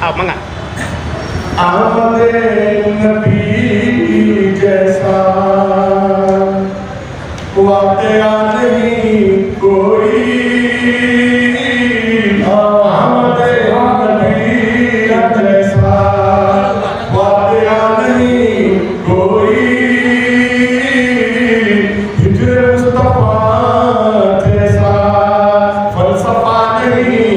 आप मंगा आमदे नबी जैसा वाक़या नहीं कोई, आमदे नबी जैसा वाक़या नहीं कोई, हिजर मुस्तफा जैसा फलसफा नहीं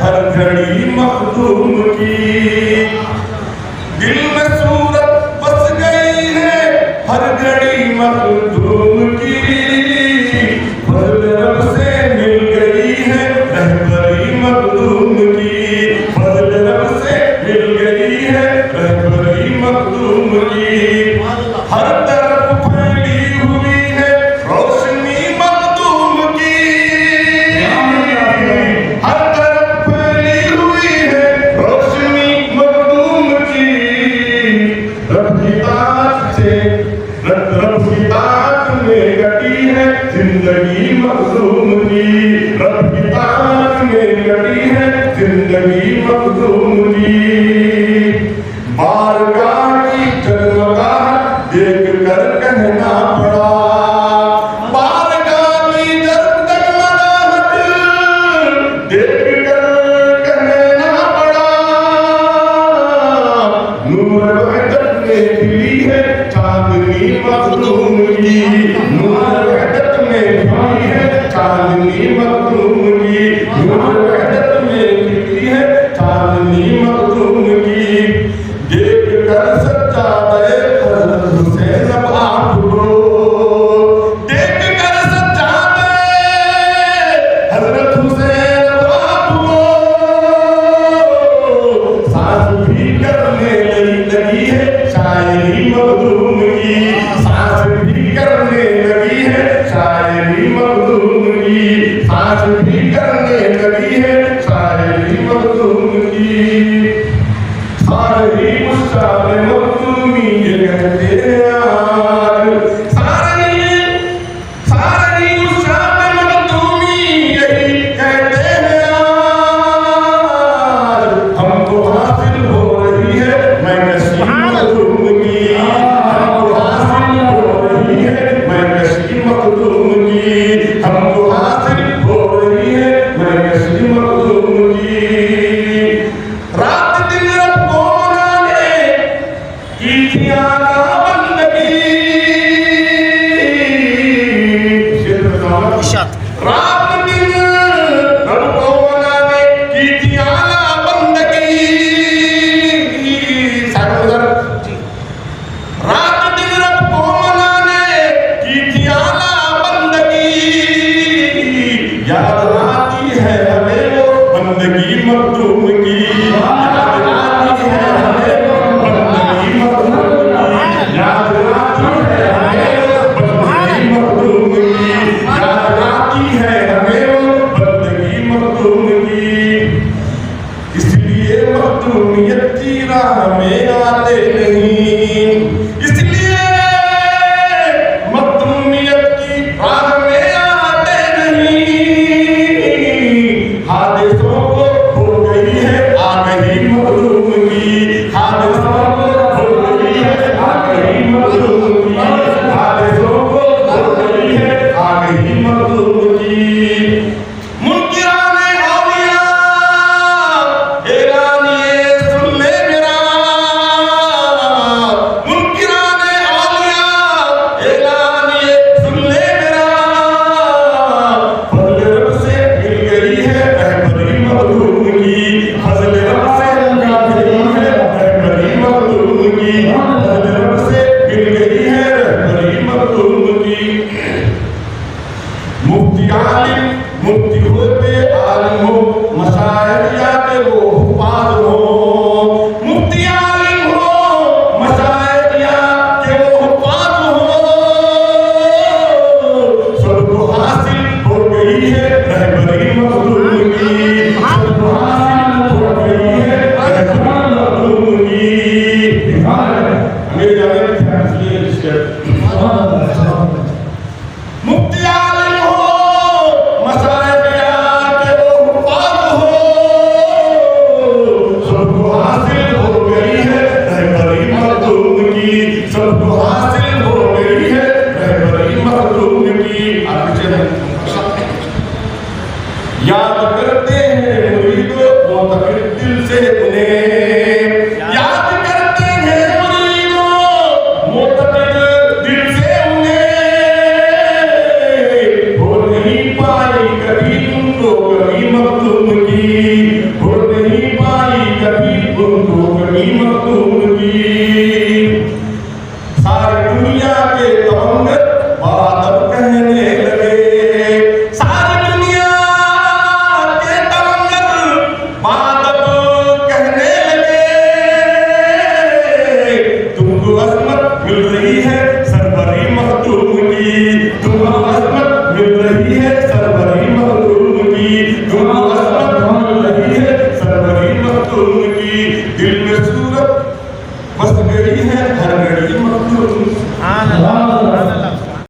हर घड़ी मखदूम की दिल में सूरत मखदूम की बारगाह की जगमगाहट देख कर कहना पड़ा, बारगाह की जगमगाहट देख कर कहना पड़ा। नूर वहदत में खिली है चांदनी मखदूम की, नूर वहदत में खिली है चांदनी मखदूम की, नूर वहदत में खिली है चांदनी मखदूम की। देख कर सज्जादे हज़रत हुसैन अब आपको, देख कर सज्जादे हज़रत हुसैन अब आपको सांस भी करने लगी है शायरी मखदूम की, सांस भी करने लगी है शायरी मखदूम की, सांस भी करने लगी है शायरी मखदूम की। सारी मुस्ताफ़ मखदूमी ये कहते हैं यार, सारी मुस्ताफ़ मखदूमी यही कहते हैं यार। हमको हासिल हो रही है मैं नसीब मखदूम की, हमको हासिल हो रही है मैं नसीब मखदूम की, हमको हासिल हो रही है मैं नसीब मखदूम की। रात दिन रब को मनाने की थी आका बंदगी, रात दिन रब को मनाने की थी आला बंदगी। रात दिन रब को मनाने की थी आला बंदगी, याद आती है हमें वो बंदगी मखदूम की, याद आती है हमें वो बंदगी मखदूम की, याद आती है हमें वो बंदगी मखदूम की, याद आती है हमें वो बंदगी मखदूम की। इसलिए मखदूमियत की राह में आते नहीं, इसलिए मखदूमियत की राह में आते नहीं। हादिसों को हो गई है आ गई मखदूम की, हादिसों को हो गई है आ गई मखदूम की, हादिसों को हो गई है आ गई मखदूम की। मुनकिराने औलिया ऐलानिए सुन ले मेरा, मुनकिराने औलिया ऐलानिए सुन ले मेरा। फज़ल रब से मिल गई है रहबरी मखदूम की, फज़ल रब से मिल गई है रहबरी मखदूम की, फज़ल रब से मिल गई है रहबरी मखदूम की। मुफ्ती आलिम मुफ्ती होते आलिम हो, मशाइखिया के वो हुफ़ाज़ हो, मुफ्ती आलिम हो मशाइखिया के वो हुफ़ाज़ हो। सबको हासिल हो गई है रहबरी मखदूम की, सबको हासिल हो गई है रहबरी मखदूम की। मेरे जाने मुफ्ती आलिम हो मशाइखिया के वो हुफ़ाज़ हो, सबको हासिल हो गई है रहबरी मखदूम की, सबको हासिल हो गई है रहबरी मखदूम की। आप याद करते हैं मुरीदों मोतक़िद दिल से उन्हें, याद करते हैं मुरीदों मोतक़िद दिल से उन्हें। हो नहीं पाई कभी उनको कभी मखदूम की, हो नहीं पाई कभी उनको कभी मखदूम की। सारी दुनिया के तवंगर बात अब कहने लगे, सारी दुनिया के तवंगर बात अब कहने लगे। तुमको अज़मत मिल रही है सरवरी मखदूम की, तुमको अज़मत मिल रही है सरवरी मखदूम की, तुमको अज़मत मिल रही है सरवरी मखदूम की। दिल में सूरत बस गई है हर घड़ी मखदूम।